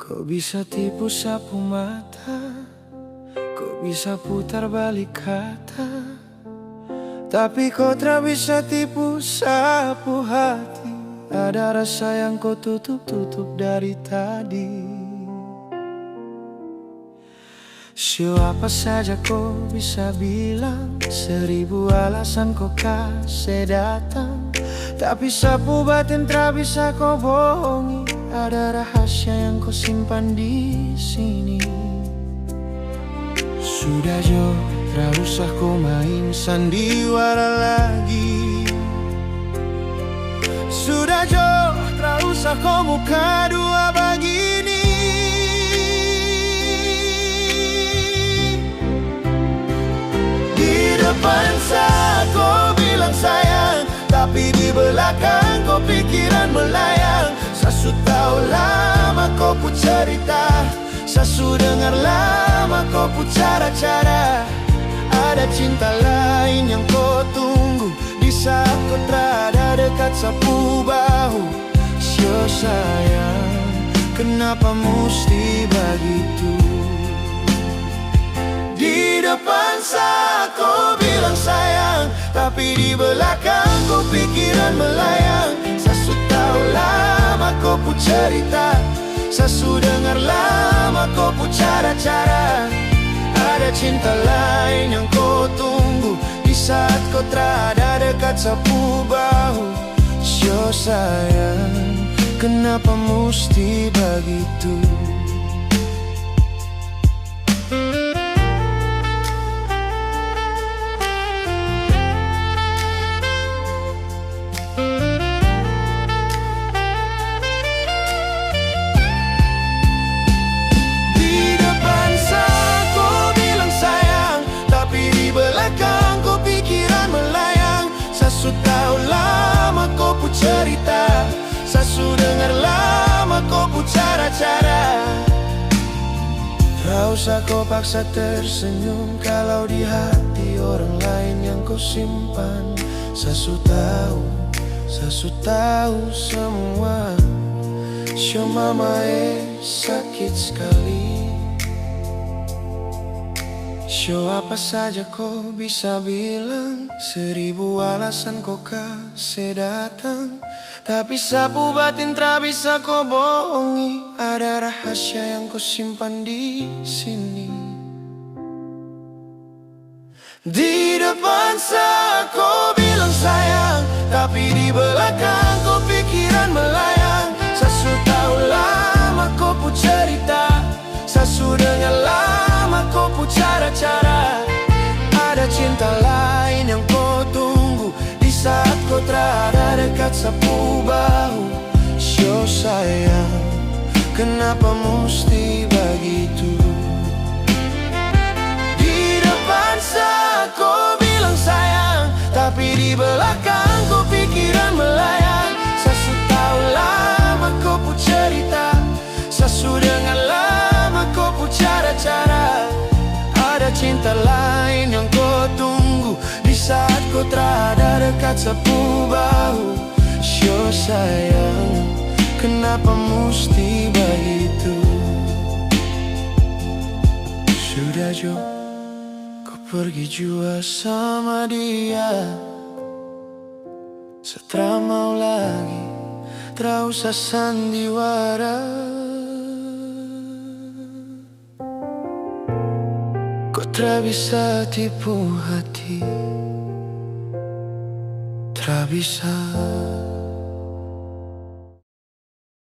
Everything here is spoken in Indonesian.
Kau bisa tipu sapu mata, kau bisa putar balik kata, tapi kau tak bisa tipu sapu hati. Ada rasa yang kau tutup-tutup dari tadi. Siapa saja kau bisa bilang, 1000 alasan kau kasih datang, tapi sapu batin tak bisa kau bohongi. Ada rahasia yang kau simpan di sini. Sudah Jo, tak usah kau main sandiwara lagi. Sudah Jo, tak usah kau muka dua begini. Di depan saat kau bilang sayang, tapi di belakang kau pikiran melayang. Sasu tahu lama kau pu cerita, sasu dengar lama kau pu cara-cara. Ada cinta lain yang kau tunggu di saat kau terada dekat sapu bahu. Sio sayang, kenapa mesti begitu? Di depan saat kau bilang sayang, tapi di belakang kau pikiran melayang. Sasu tahu lama kau pu cerita, sasu dengar lama kau pu cara-cara. Ada cinta lain yang kau tunggu di saat kau terada dekat sapu bahu. Sio sayang, kenapa mesti begitu? Sasu tahu lama kau pu cerita, sasu dengar lama kau pu cara-cara. Tak usah kau paksa tersenyum kalau di hati orang lain yang kau simpan. Sasu tahu semua. Sio mama sakit sekali. Sio apa saja kau bisa bilang, 1000 alasan kau kasih datang, tapi sapu batin tak bisa kau bohongi. Ada rahasia yang kau simpan di sini. Di depan saat kau bilang sayang, tapi di belakang kau pikiran melayang. Sasu tahu lama kau pu cerita, sasu dengar lama kau pu cara-cara. Ada cinta lain yang kau tunggu di saat kau terada dekat sapu bahu. Sio sayang, kenapa mesti begitu? Di depan saat kau bilang sayang, tapi di belakang kau pikiran melayang. Sasu tahu lama kau pu cerita, sasu dengar lama kau pu cara-cara. Ada cinta lain yang kau tunggu di saat kau terada dekat sapu bahu. Sio sayang, kenapa mesti begitu? Sudah Jo, kau pergi jua sama dia. Setelah mau lagi, tak usah sandiwara. Kau tak bisa tipu hati, tak bisa.